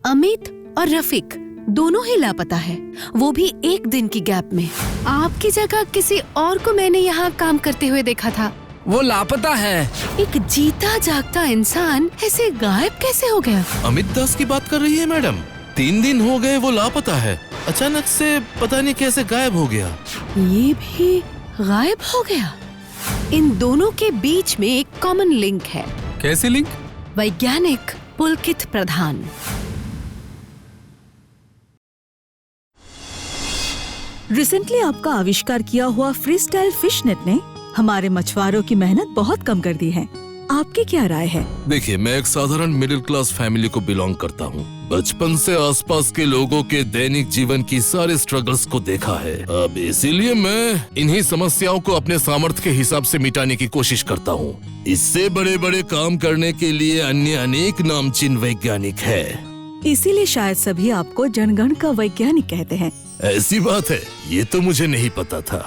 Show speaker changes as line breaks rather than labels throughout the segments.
अमित और रफीक दोनों ही लापता है, वो भी एक दिन की गैप में। आपकी जगह किसी और को मैंने यहाँ काम करते हुए देखा था।
वो लापता है।
एक जीता जागता इंसान ऐसे गायब कैसे हो गया?
अमित दास की बात कर रही है मैडम? 3 दिन हो गए वो लापता है, अचानक से पता नहीं कैसे गायब हो गया।
ये भी गायब हो गया? इन दोनों के बीच में एक कॉमन लिंक है।
कैसी लिंक?
वैज्ञानिक पुलकित प्रधान।
रिसेंटली आपका आविष्कार किया हुआ फ्री स्टाइल फिश नेट ने हमारे मछुआरों की मेहनत बहुत कम कर दी है। आपकी क्या राय है?
देखिए, मैं एक साधारण मिडिल क्लास फैमिली को बिलोंग करता हूँ। बचपन से आसपास के लोगों के दैनिक जीवन की सारे स्ट्रगल्स को देखा है। अब इसीलिए मैं इन्हीं समस्याओं को अपने सामर्थ्य के हिसाब से मिटाने की कोशिश करता हूँ। इससे बड़े बड़े काम करने के लिए अन्य अनेक नामचीन वैज्ञानिक है।
इसीलिए शायद सभी आपको जनगण का वैज्ञानिक कहते हैं।
ऐसी बात है? ये तो मुझे नहीं पता था।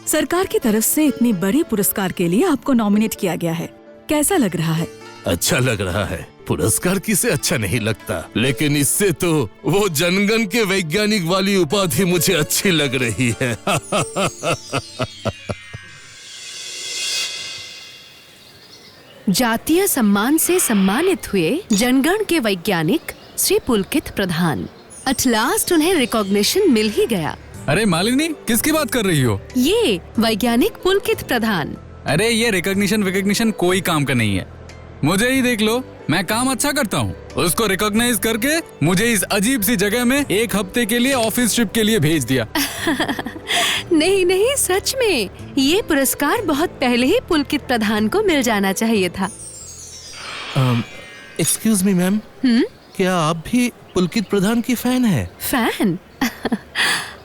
सरकार की तरफ से इतनी बड़ी पुरस्कार के लिए आपको नॉमिनेट किया गया है, कैसा लग रहा है?
अच्छा लग रहा है। पुरस्कार किसे अच्छा नहीं लगता, लेकिन इससे तो वो जनगण के वैज्ञानिक वाली उपाधि मुझे अच्छी लग रही है।
जातीय सम्मान से सम्मानित हुए जनगण के वैज्ञानिक श्री पुलकित प्रधान। एट लास्ट उन्हें रिकॉग्निशन मिल ही गया।
अरे मालिनी, किसकी बात कर रही हो?
ये वैज्ञानिक पुलकित प्रधान।
अरे ये रिकॉग्निशन कोई काम का नहीं है। मुझे ही देख लो, मैं काम अच्छा करता हूँ। उसको रिकॉग्नाइज करके मुझे इस अजीब सी जगह में 1 हफ्ते के लिए ऑफिस ट्रिप के लिए भेज दिया।
नहीं, सच में ये पुरस्कार बहुत पहले ही पुलकित प्रधान को मिल जाना चाहिए था।
एक्सक्यूज मी मैम, क्या आप भी पुलकित प्रधान की फैन है?
फैन?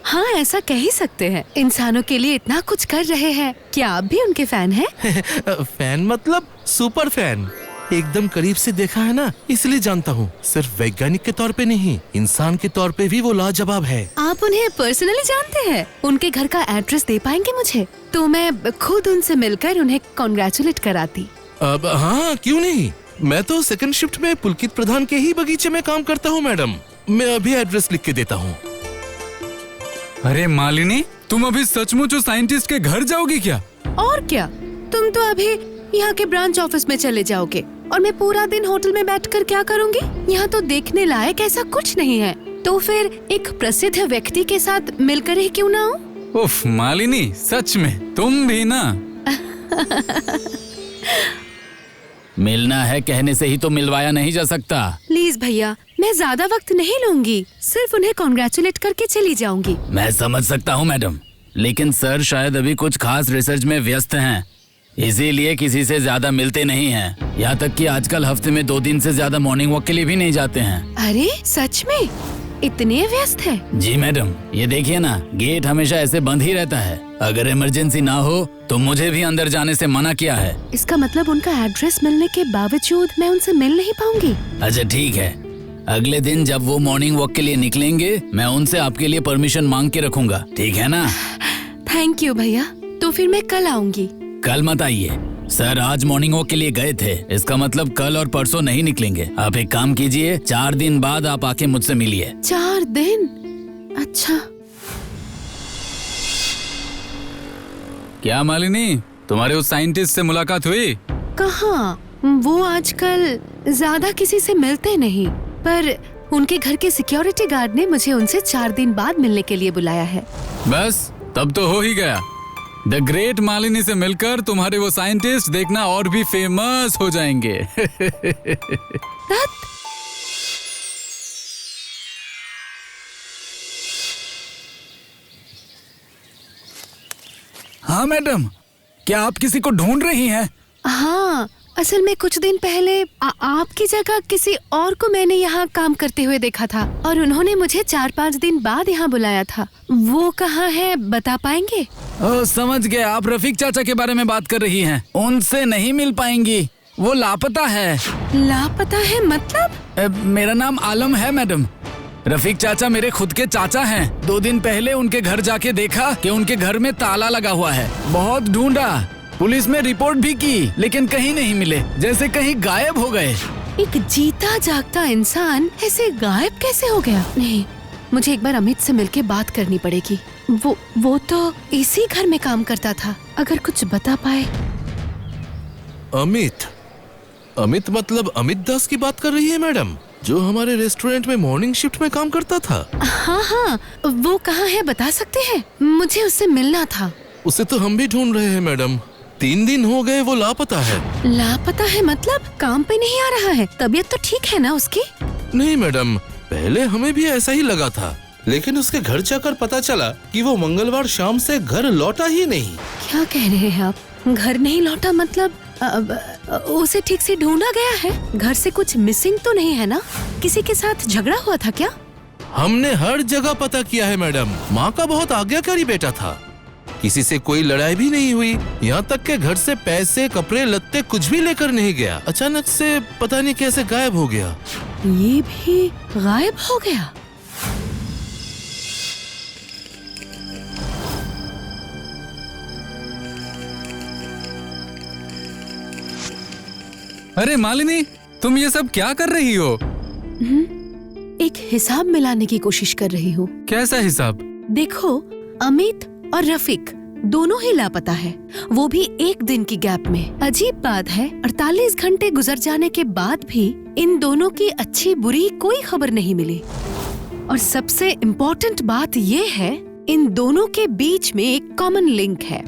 हाँ, ऐसा कह ही सकते हैं। इंसानों के लिए इतना कुछ कर रहे हैं, क्या आप भी उनके फैन हैं?
फैन मतलब सुपर फैन। एकदम करीब से देखा है ना, इसलिए जानता हूँ। सिर्फ वैज्ञानिक के तौर पे नहीं, इंसान के तौर पे भी वो लाजवाब है।
आप उन्हें पर्सनली जानते हैं? उनके घर का एड्रेस दे पाएंगे मुझे? तो मैं खुद उनसे मिलकर उन्हें कॉन्ग्रेचुलेट कराती।
अब हाँ, क्यों नहीं। मैं तो सेकंड शिफ्ट में पुलकित प्रधान के ही बगीचे में काम करता हूँ मैडम। मैं अभी एड्रेस लिख के देता हूँ।
अरे मालिनी, तुम अभी सचमुच उस साइंटिस्ट के घर जाओगी क्या?
और क्या, तुम तो अभी यहाँ के ब्रांच ऑफिस में चले जाओगे और मैं पूरा दिन होटल में बैठकर क्या करूँगी? यहाँ तो देखने लायक ऐसा कुछ नहीं है, तो फिर एक प्रसिद्ध व्यक्ति के साथ मिलकर ही क्यों ना हो?
उफ मालिनी, सच में तुम भी ना। मिलना है कहने से ही तो मिलवाया नहीं जा सकता।
प्लीज भैया, मैं ज्यादा वक्त नहीं लूंगी, सिर्फ उन्हें कॉन्ग्रेचुलेट करके चली जाऊंगी।
मैं समझ सकता हूँ मैडम, लेकिन सर शायद अभी कुछ खास रिसर्च में व्यस्त हैं, इसीलिए किसी से ज्यादा मिलते नहीं हैं। यहाँ तक कि आजकल हफ्ते में 2 दिन से ज्यादा मॉर्निंग वॉक के लिए भी नहीं जाते हैं।
अरे सच में इतने व्यस्त है?
जी मैडम, ये देखिए ना, गेट हमेशा ऐसे बंद ही रहता है। अगर इमरजेंसी ना हो तो मुझे भी अंदर जाने से मना किया है।
इसका मतलब उनका एड्रेस मिलने के बावजूद मैं उनसे मिल नहीं पाऊंगी।
अच्छा ठीक है, अगले दिन जब वो मॉर्निंग वॉक के लिए निकलेंगे, मैं उनसे आपके लिए परमिशन मांग के रखूंगा, ठीक है ना?
थैंक यू भैया, तो फिर मैं कल आऊंगी।
कल मत आइए, सर आज मॉर्निंग वॉक के लिए गए थे, इसका मतलब कल और परसों नहीं निकलेंगे। आप एक काम कीजिए, 4 दिन बाद आप आके मुझसे मिलिए।
4 दिन? अच्छा।
क्या मालिनी, तुम्हारे उस साइंटिस्ट से मुलाकात हुई?
कहाँ, वो आजकल ज्यादा किसी से मिलते नहीं, पर उनके घर के सिक्योरिटी गार्ड ने मुझे उनसे 4 दिन बाद मिलने के लिए बुलाया है।
बस तब तो हो ही गया। द ग्रेट मालिनी से मिलकर तुम्हारे वो साइंटिस्ट देखना और भी फेमस हो जाएंगे। हाँ मैडम, क्या आप किसी को ढूंढ रही हैं?
हाँ, असल में कुछ दिन पहले आपकी जगह किसी और को मैंने यहाँ काम करते हुए देखा था और उन्होंने मुझे 4-5 दिन बाद यहाँ बुलाया था। वो कहाँ है, बता पाएंगे?
ओह समझ गए, आप रफीक चाचा के बारे में बात कर रही हैं। उनसे नहीं मिल पाएंगी, वो लापता है।
लापता है मतलब?
मेरा नाम आलम है मैडम। रफीक चाचा मेरे खुद के चाचा हैं। 2 दिन पहले उनके घर जाके देखा कि उनके घर में ताला लगा हुआ है। बहुत ढूंढा, पुलिस में रिपोर्ट भी की, लेकिन कहीं नहीं मिले, जैसे कहीं गायब हो गए।
एक जीता जागता इंसान ऐसे गायब कैसे हो गया? नहीं, मुझे एक बार अमित से मिलके बात करनी पड़ेगी। वो तो इसी घर में काम करता था, अगर कुछ बता पाए।
अमित मतलब अमित दास की बात कर रही है मैडम, जो हमारे रेस्टोरेंट में मॉर्निंग शिफ्ट में काम करता था?
हाँ, वो कहाँ है बता सकते हैं? मुझे उससे मिलना था।
उसे तो हम भी ढूंढ रहे हैं मैडम, 3 दिन हो गए वो लापता है।
लापता है मतलब काम पे नहीं आ रहा है? तबीयत तो ठीक है ना उसकी?
नहीं मैडम, पहले हमें भी ऐसा ही लगा था, लेकिन उसके घर जाकर पता चला कि वो मंगलवार शाम से घर लौटा ही नहीं।
क्या कह रहे हैं आप? घर नहीं लौटा मतलब उसे ठीक से ढूंढा गया है? घर से कुछ मिसिंग तो नहीं है ना? किसी के साथ झगड़ा हुआ था क्या?
हमने हर जगह पता किया है मैडम, माँ का बहुत आज्ञाकारी बेटा था, किसी से कोई लड़ाई भी नहीं हुई, यहाँ तक के घर से पैसे कपड़े लत्ते कुछ भी लेकर नहीं गया। अचानक से पता नहीं कैसे गायब हो गया।
ये भी गायब हो गया?
अरे मालिनी, तुम ये सब क्या कर रही हो?
एक हिसाब मिलाने की कोशिश कर रही हूँ।
कैसा हिसाब?
देखो, अमित और रफीक दोनों ही लापता है, वो भी एक दिन की गैप में। अजीब बात है, 48 घंटे गुजर जाने के बाद भी इन दोनों की अच्छी बुरी कोई खबर नहीं मिली। और सबसे इम्पोर्टेंट बात ये है, इन दोनों के बीच में एक कॉमन लिंक है।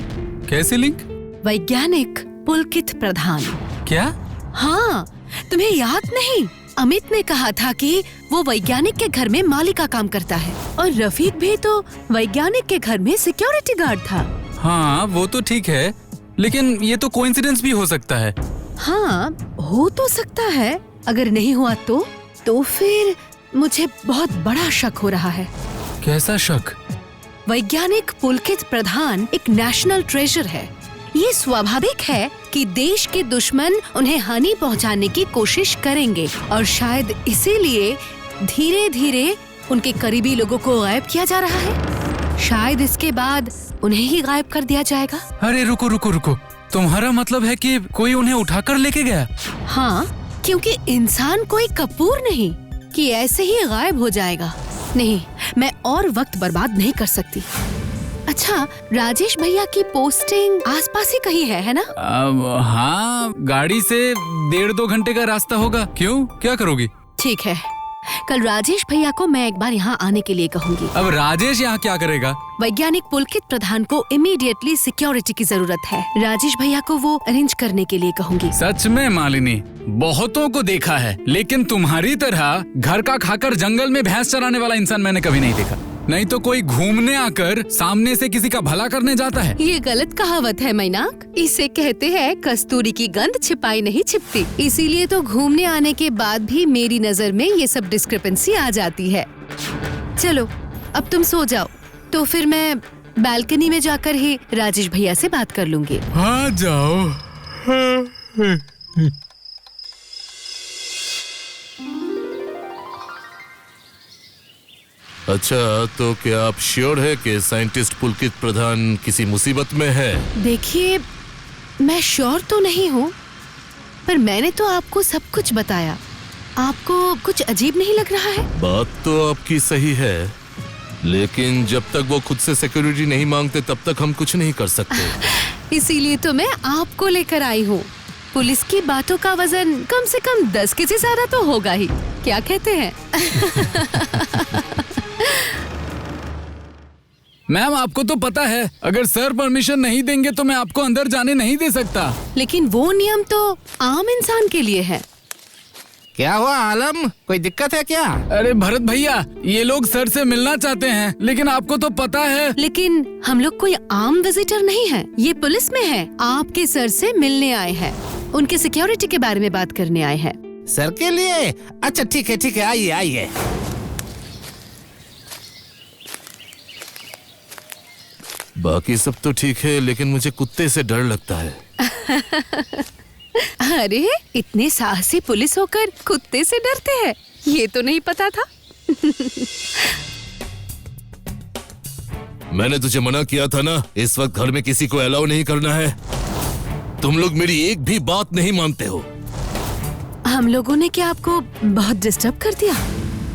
कैसे लिंक?
वैज्ञानिक पुलकित प्रधान।
क्या?
हाँ, तुम्हें याद नहीं? अमित ने कहा था कि वो वैज्ञानिक के घर में माली का काम करता है, और रफीक भी तो वैज्ञानिक के घर में सिक्योरिटी गार्ड था।
हाँ, वो तो ठीक है, लेकिन ये तो कोइंसिडेंस भी हो सकता है।
हाँ, हो तो सकता है। अगर नहीं हुआ तो फिर मुझे बहुत बड़ा शक हो रहा है।
कैसा शक?
वैज्ञानिक पुलकित प्रधान एक नेशनल ट्रेजर है। ये स्वाभाविक है कि देश के दुश्मन उन्हें हानि पहुंचाने की कोशिश करेंगे, और शायद इसीलिए धीरे धीरे उनके करीबी लोगों को गायब किया जा रहा है। शायद इसके बाद उन्हें ही गायब कर दिया जाएगा।
अरे रुको, तुम्हारा मतलब है कि कोई उन्हें उठाकर लेके गया?
हाँ, क्योंकि इंसान कोई कपूर नहीं कि ऐसे ही गायब हो जाएगा। नहीं, मैं और वक्त बर्बाद नहीं कर सकती। अच्छा, राजेश भैया की पोस्टिंग आसपास ही कहीं है ना?
हाँ, गाड़ी से 1.5-2 घंटे का रास्ता होगा। क्यों, क्या करोगी?
ठीक है, कल राजेश भैया को मैं एक बार यहाँ आने के लिए कहूँगी।
अब राजेश यहाँ क्या करेगा?
वैज्ञानिक पुलकित प्रधान को इमीडिएटली सिक्योरिटी की जरूरत है। राजेश भैया को वो अरेंज करने के लिए कहूँगी।
सच में मालिनी, बहुतों को देखा है, लेकिन तुम्हारी तरह घर का खाकर जंगल में भैंस चराने वाला इंसान मैंने कभी नहीं देखा। नहीं तो कोई घूमने आकर सामने से किसी का भला करने जाता है।
ये गलत कहावत है मैनाक। इसे कहते हैं कस्तूरी की गंध छिपाई नहीं छिपती। इसीलिए तो घूमने आने के बाद भी मेरी नजर में ये सब डिस्क्रिपेंसी आ जाती है। चलो, अब तुम सो जाओ, तो फिर मैं बालकनी में जाकर ही राजेश भैया से बात कर लूंगी।
हाँ, जाओ।
अच्छा, तो क्या आप श्योर है कि साइंटिस्ट पुलकित प्रधान किसी मुसीबत में है?
देखिए, मैं श्योर तो नहीं हूँ, पर मैंने तो आपको सब कुछ बताया। आपको कुछ अजीब नहीं लग रहा है?
बात तो आपकी सही है, लेकिन जब तक वो खुद से सिक्योरिटी नहीं मांगते तब तक हम कुछ नहीं कर सकते।
इसीलिए तो मैं आपको लेकर आई हूँ। पुलिस की बातों का वजन कम से कम 10 के से ज्यादा तो होगा ही। क्या कहते हैं?
मैम, आपको तो पता है, अगर सर परमिशन नहीं देंगे तो मैं आपको अंदर जाने नहीं दे सकता।
लेकिन वो नियम तो आम इंसान के लिए है।
क्या हुआ आलम, कोई दिक्कत है क्या?
अरे भरत भैया, ये लोग सर से मिलना चाहते हैं, लेकिन आपको तो पता है।
लेकिन हम लोग कोई आम विजिटर नहीं है, ये पुलिस में है। आपके सर से मिलने आए हैं, उनके सिक्योरिटी के बारे में बात करने आए हैं।
सर के लिए? अच्छा ठीक है, आइए आइए।
बाकी सब तो ठीक है, लेकिन मुझे कुत्ते से डर लगता है।
अरे, इतने साहसी पुलिस होकर कुत्ते से डरते हैं, ये तो नहीं पता था।
मैंने तुझे मना किया था ना, इस वक्त घर में किसी को अलाउ नहीं करना है। तुम लोग मेरी एक भी बात नहीं मानते हो।
हम लोगों ने क्या आपको बहुत डिस्टर्ब कर दिया?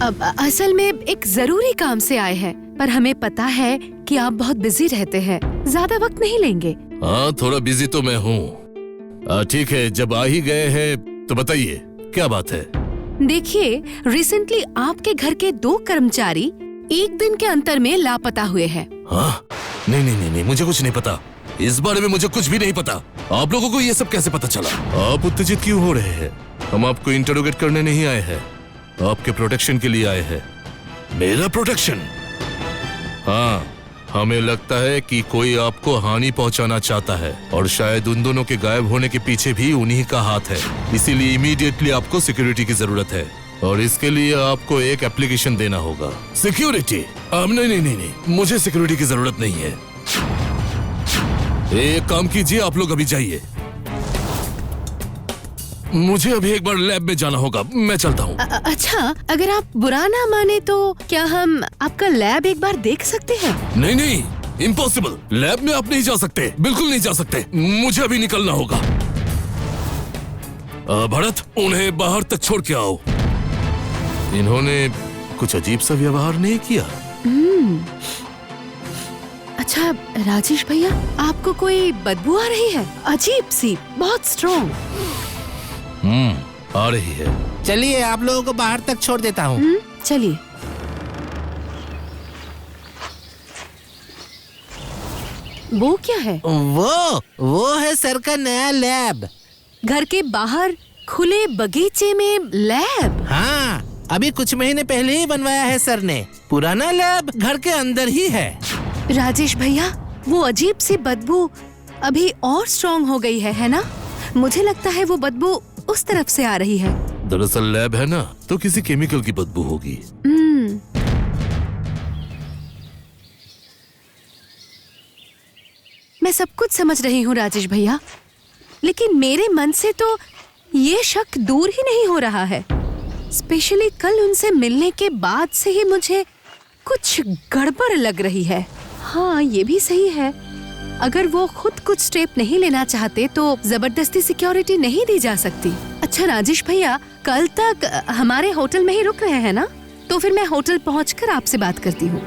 अब असल में एक जरूरी काम से आए हैं, पर हमें पता है कि आप बहुत बिजी रहते हैं, ज्यादा वक्त नहीं लेंगे।
हाँ, थोड़ा बिजी तो मैं हूँ। ठीक है, जब आ ही गए हैं तो बताइए क्या बात है?
देखिए, रिसेंटली आपके घर के 2 कर्मचारी एक दिन के अंतर में लापता हुए हैं।
हाँ? नहीं, मुझे कुछ नहीं पता। इस बारे में मुझे कुछ भी नहीं पता। आप लोगों को ये सब कैसे पता चला? आप उत्तेजित क्यों हो रहे हैं? हम आपको इंटरोगेट करने नहीं आए हैं, आपके प्रोटेक्शन के लिए आए हैं। मेरा प्रोटेक्शन? हाँ, हमें लगता है कि कोई आपको हानि पहुंचाना चाहता है और शायद उन दोनों के गायब होने के पीछे भी उन्हीं का हाथ है। इसीलिए इमीडिएटली आपको सिक्योरिटी की जरूरत है और इसके लिए आपको एक एप्लीकेशन देना होगा। सिक्योरिटी? नहीं, मुझे सिक्योरिटी की जरूरत नहीं है। एक काम कीजिए, आप लोग अभी जाइए। मुझे अभी एक बार लैब में जाना होगा, मैं चलता हूँ।
अच्छा, अगर आप बुरा ना माने तो क्या हम आपका लैब एक बार देख सकते हैं?
नहीं, इम्पॉसिबल। लैब में आप नहीं जा सकते, बिल्कुल नहीं जा सकते। मुझे अभी निकलना होगा। भरत, उन्हें बाहर तक छोड़ के आओ। इन्होंने कुछ अजीब सा व्यवहार नहीं किया।
अच्छा राजेश भैया, आपको कोई बदबू आ रही है? अजीब सी, बहुत स्ट्रॉन्ग।
आ रही है।
चलिए, आप लोगों को बाहर तक छोड़ देता हूँ।
चलिए। वो क्या है?
वो है सर का नया लैब।
घर के बाहर खुले बगीचे में लैब?
हाँ, अभी कुछ महीने पहले ही बनवाया है सर ने। पुराना लैब घर के अंदर ही है।
राजेश भैया, वो अजीब सी बदबू अभी और स्ट्रॉन्ग हो गई है ना? मुझे लगता है वो बदबू उस तरफ से आ रही है।
दरअसल लैब है ना, तो किसी केमिकल की बदबू होगी।
मैं सब कुछ समझ रही हूँ राजेश भैया, लेकिन मेरे मन से तो ये शक दूर ही नहीं हो रहा है। स्पेशली कल उनसे मिलने के बाद से ही मुझे कुछ गड़बड़ लग रही है। हाँ, ये भी सही है। अगर वो खुद कुछ स्टेप नहीं लेना चाहते तो जबरदस्ती सिक्योरिटी नहीं दी जा सकती। अच्छा राजेश भैया, कल तक हमारे होटल में ही रुक रहे हैं ना? तो फिर मैं होटल पहुंचकर आपसे बात करती हूँ।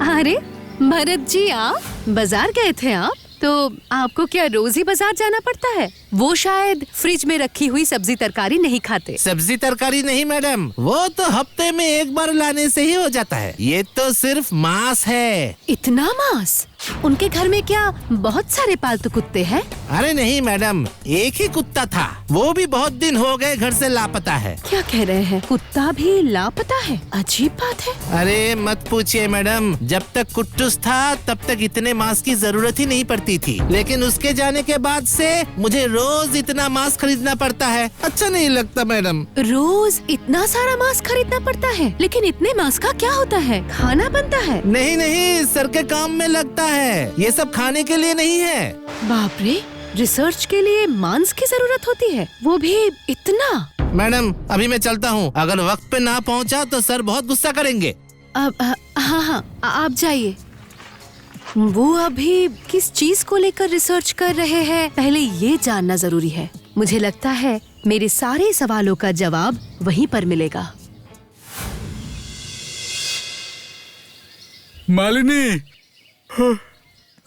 अरे भरत जी, आप बाजार गए थे आप? तो आपको क्या रोज ही बाजार जाना पड़ता है? वो शायद फ्रिज में रखी हुई सब्जी तरकारी नहीं खाते।
सब्जी तरकारी नहीं मैडम, वो तो हफ्ते में एक बार लाने से ही हो जाता है। ये तो सिर्फ मांस है।
इतना मांस? उनके घर में क्या बहुत सारे पालतू कुत्ते हैं?
अरे नहीं मैडम, एक ही कुत्ता था, वो भी बहुत दिन हो गए घर से लापता है।
क्या कह रहे हैं? कुत्ता भी लापता है? अजीब बात है।
अरे मत पूछिए मैडम, जब तक कुट्टूस था तब तक इतने मांस की जरूरत ही नहीं पड़ती थी, लेकिन उसके जाने के बाद से मुझे रोज इतना मांस खरीदना पड़ता है। अच्छा नहीं लगता मैडम।
रोज इतना सारा मांस खरीदना पड़ता है? लेकिन इतने मांस का क्या होता है? खाना बनता है?
नहीं, सर के काम में लगता है। ये सब खाने के लिए नहीं है।
बाप रे, रिसर्च के लिए मांस की जरूरत होती है, वो भी इतना?
मैडम अभी मैं चलता हूँ, अगर वक्त पे ना पहुँचा तो सर बहुत गुस्सा करेंगे।
हाँ, आप जाइए। वो अभी किस चीज को लेकर रिसर्च कर रहे हैं, पहले ये जानना जरूरी है। मुझे लगता है मेरे सारे सवालों का जवाब वहीं पर मिलेगा।
मालिनी,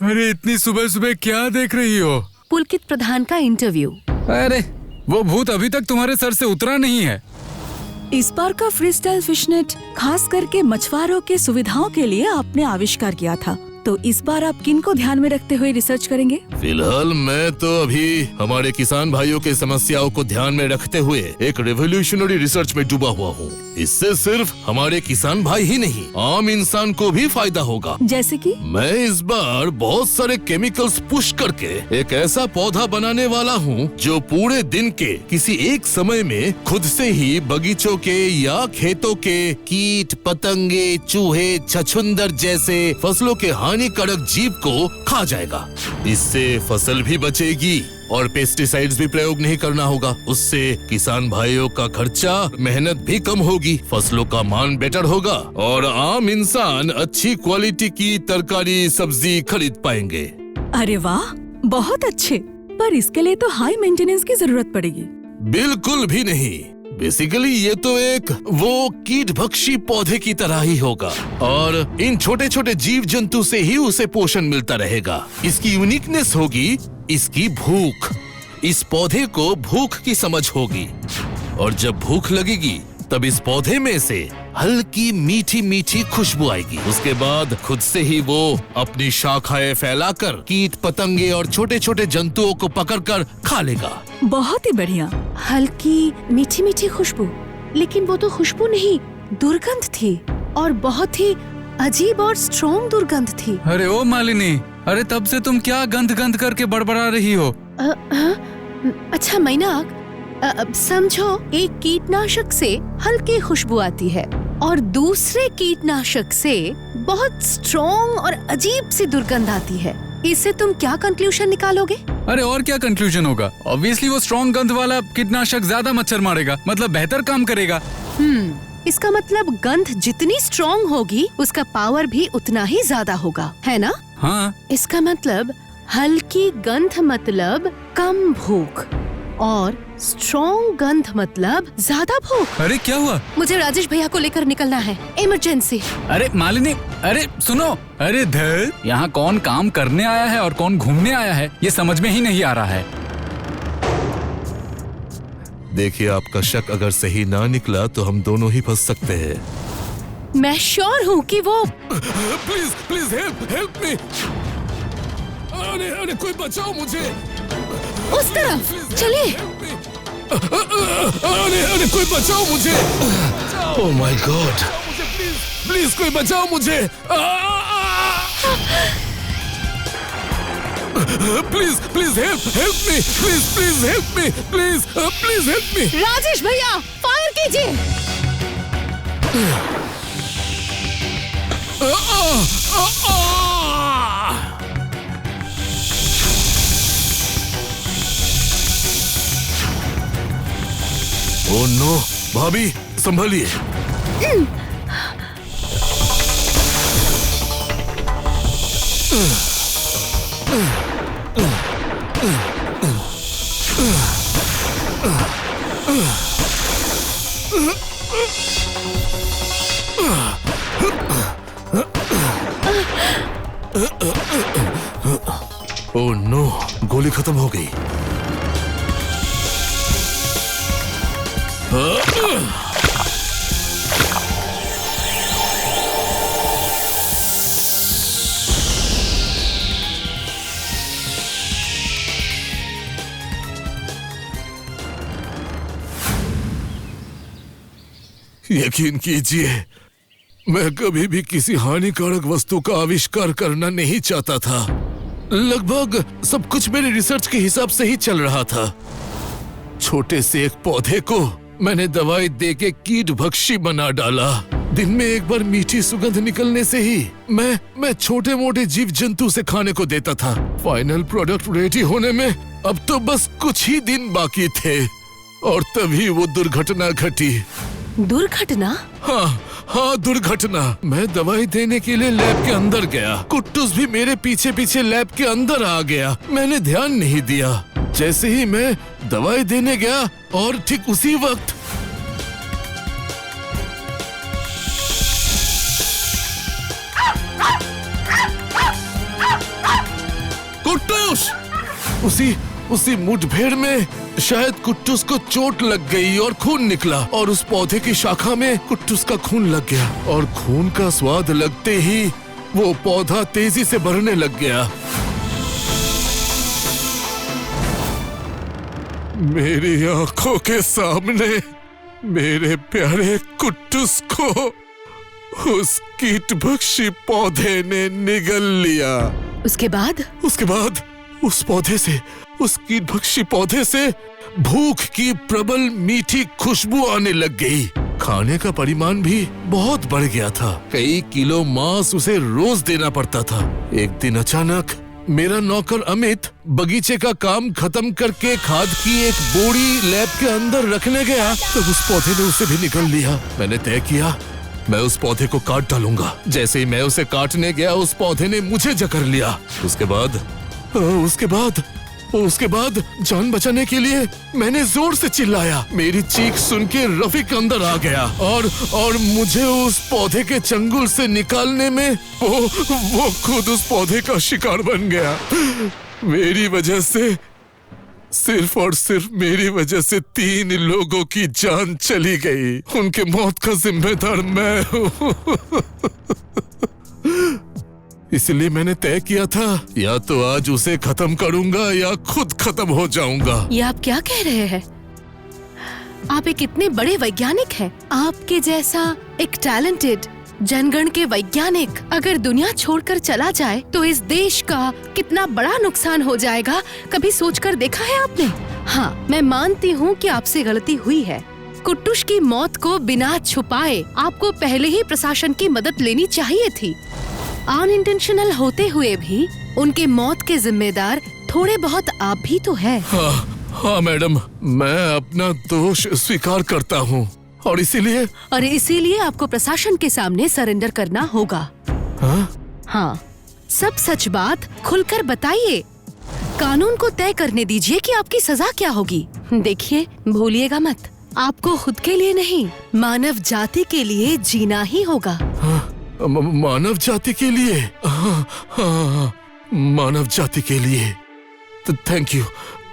अरे इतनी सुबह सुबह क्या देख रही हो?
पुलकित प्रधान का इंटरव्यू।
अरे वो भूत अभी तक तुम्हारे सर से उतरा नहीं है।
इस बार का फ्रीस्टाइल फिशनेट खास करके मछुआरों के सुविधाओं के लिए आपने आविष्कार किया था, तो इस बार आप किन को ध्यान में रखते हुए रिसर्च करेंगे?
फिलहाल मैं तो अभी हमारे किसान भाइयों के समस्याओं को ध्यान में रखते हुए एक रेवोल्यूशनरी रिसर्च में डूबा हुआ हूँ। इससे सिर्फ हमारे किसान भाई ही नहीं, आम इंसान को भी फायदा होगा।
जैसे कि?
मैं इस बार बहुत सारे केमिकल्स पुश करके एक ऐसा पौधा बनाने वाला हूँ जो पूरे दिन के किसी एक समय में खुद से ही बगीचों के या खेतों के कीट पतंगे, चूहे, छछूंदर जैसे फसलों के हानिकारक जीव को खा जाएगा। इससे फसल भी बचेगी और पेस्टिसाइड्स भी प्रयोग नहीं करना होगा। उससे किसान भाइयों का खर्चा, मेहनत भी कम होगी, फसलों का मान बेटर होगा और आम इंसान अच्छी क्वालिटी की तरकारी सब्जी खरीद पाएंगे।
अरे वाह, बहुत अच्छे। पर इसके लिए तो हाई मेंटेनेंस की जरूरत पड़ेगी।
बिल्कुल भी नहीं। बेसिकली ये तो एक वो कीट भक्षी पौधे की तरह ही होगा और इन छोटे छोटे जीव जंतु से ही उसे पोषण मिलता रहेगा। इसकी यूनिकनेस होगी इसकी भूख। इस पौधे को भूख की समझ होगी और जब भूख लगेगी तब इस पौधे में से हल्की मीठी मीठी खुशबू आएगी। उसके बाद खुद से ही वो अपनी शाखाएं फैलाकर कीट पतंगे और छोटे छोटे जंतुओं को पकड़कर खा लेगा।
बहुत ही बढ़िया।
हल्की मीठी मीठी खुशबू, लेकिन वो तो खुशबू नहीं, दुर्गंध थी और बहुत ही अजीब और स्ट्रॉन्ग दुर्गंध थी।
अरे ओ मालिनी, अरे तब से तुम क्या गंध गंध करके बड़बड़ा रही हो?
अच्छा मैनाक, समझो एक कीटनाशक से हल्की खुशबू आती है और दूसरे कीटनाशक से बहुत स्ट्रॉन्ग और अजीब सी दुर्गंध आती है। इससे तुम क्या कंक्लूजन निकालोगे?
अरे और क्या कंक्लूजन होगा? ऑब्वियसली वो स्ट्रॉन्ग गंध वाला कीटनाशक ज्यादा मच्छर मारेगा, मतलब बेहतर काम करेगा।
इसका मतलब गंध जितनी स्ट्रॉन्ग होगी उसका पावर भी उतना ही ज्यादा होगा, है ना?
हाँ।
इसका मतलब हल्की गंध मतलब कम भूख और स्ट्रॉन्ग गंध मतलब ज्यादा भूख।
अरे क्या हुआ?
मुझे राजेश भैया को लेकर निकलना है, इमरजेंसी।
अरे मालिनी, अरे सुनो, अरे धर, यहाँ कौन काम करने आया है और कौन घूमने आया है ये समझ में ही नहीं आ रहा है।
देखिए, आपका शक अगर सही ना निकला तो हम दोनों ही फंस सकते हैं।
मैं श्योर हूँ कि वो
प्लीज प्लीज हेल्प मी। अरे कोई बचाओ मुझे।
उस तरफ चलिए।
अरे कोई बचाओ मुझे। ओह माय गॉड, प्लीज कोई बचाओ मुझे। Please help me, please help me, please help me.
Rajesh भैया फायर कीजिए।
ओह नो, भाभी संभलिए। ओह नो, गोली खत्म हो गई। यकीन कीजिए, मैं कभी भी किसी हानिकारक वस्तु का आविष्कार करना नहीं चाहता था। लगभग सब कुछ मेरे रिसर्च के हिसाब से ही चल रहा था। छोटे से एक पौधे को मैंने दवाई देके कीट भक्षी बना डाला। दिन में एक बार मीठी सुगंध निकलने से ही मैं छोटे मोटे जीव जंतु से खाने को देता था। फाइनल प्रोडक्ट रेडी होने में अब तो बस कुछ ही दिन बाकी थे और तभी वो दुर्घटना घटी।
दुर्घटना?
हाँ, दुर्घटना। मैं दवाई देने के लिए लैब के अंदर गया। कुट्टूस भी मेरे पीछे पीछे लैब के अंदर आ गया। मैंने ध्यान नहीं दिया। जैसे ही मैं दवाई देने गया और ठीक उसी वक्त कुट्टूस, उसी मुठभेड़ में शायद कुट्टूस को चोट लग गई और खून निकला और उस पौधे की शाखा में कुट्टूस का खून लग गया और खून का स्वाद लगते ही वो पौधा तेजी से बढ़ने लग गया। मेरी आंखों के सामने मेरे प्यारे कुट्टूस को उस कीटभक्षी पौधे ने निगल लिया।
उसके बाद उस पौधे से, उस कीटभक्षी पौधे से भूख की प्रबल मीठी खुशबू आने लग गई। खाने का परिमाण भी बहुत बढ़ गया था। कई किलो मांस उसे रोज देना पड़ता था। एक दिन अचानक मेरा नौकर अमित बगीचे का काम खत्म करके खाद की एक बोरी लैब के अंदर रखने गया तो उस पौधे ने उसे भी निगल लिया। मैंने तय किया मैं उस पौधे को काट डालूंगा। जैसे ही मैं उसे काटने गया उस पौधे ने मुझे जकड़ लिया। उसके बाद
उसके बाद जान बचाने के लिए मैंने जोर से चिल्लाया। मेरी चीख सुन के रफीक अंदर आ गया और मुझे उस पौधे के चंगुल से निकालने में वो खुद उस पौधे का शिकार बन गया। मेरी वजह से, सिर्फ और सिर्फ मेरी वजह से 3 लोगों की जान चली गई। उनके मौत का जिम्मेदार मैं हूँ। इसलिए मैंने तय किया था, या तो आज उसे खत्म करूंगा या खुद खत्म हो जाऊंगा।
ये आप क्या कह रहे हैं? आप एक इतने बड़े वैज्ञानिक हैं। आपके जैसा एक टैलेंटेड जनगण के वैज्ञानिक अगर दुनिया छोड़कर चला जाए तो इस देश का कितना बड़ा नुकसान हो जाएगा, कभी सोचकर देखा है आपने? हाँ, मैं मानती हूँ कि आपसे गलती हुई है। कुट्टूस की मौत को बिना छुपाए आपको पहले ही प्रशासन की मदद लेनी चाहिए थी। अनइंटेंशनल होते हुए भी उनके मौत के जिम्मेदार थोड़े बहुत आप भी तो है।
हाँ मैडम, मैं अपना दोष स्वीकार करता हूँ और इसीलिए
आपको प्रशासन के सामने सरेंडर करना होगा। हाँ, सब सच बात खुलकर बताइए। कानून को तय करने दीजिए कि आपकी सजा क्या होगी। देखिए, भूलिएगा मत, आपको खुद के लिए नहीं, मानव जाति के लिए जीना ही होगा।
मानव जाति के लिए? मानव जाति के लिए।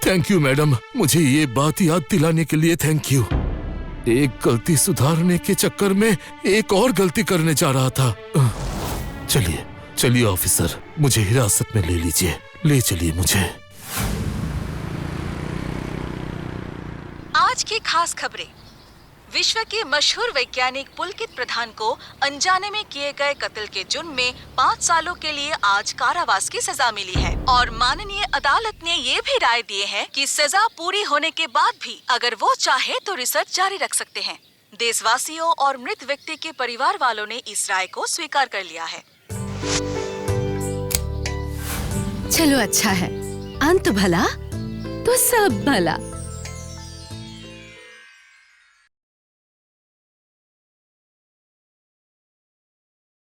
थैंक यू मैडम, मुझे ये बात याद दिलाने के लिए थैंक यू। एक गलती सुधारने के चक्कर में एक और गलती करने जा रहा था। चलिए ऑफिसर, मुझे हिरासत में ले लीजिए, ले चलिए मुझे।
आज की खास खबरें। विश्व के मशहूर वैज्ञानिक पुलकित प्रधान को अनजाने में किए गए कत्ल के जुर्म में 5 सालों के लिए आज कारावास की सजा मिली है और माननीय अदालत ने ये भी राय दिए है कि सजा पूरी होने के बाद भी अगर वो चाहे तो रिसर्च जारी रख सकते हैं। देशवासियों और मृत व्यक्ति के परिवार वालों ने इस राय को स्वीकार कर लिया है।
चलो अच्छा है, अंत भला तो सब भला।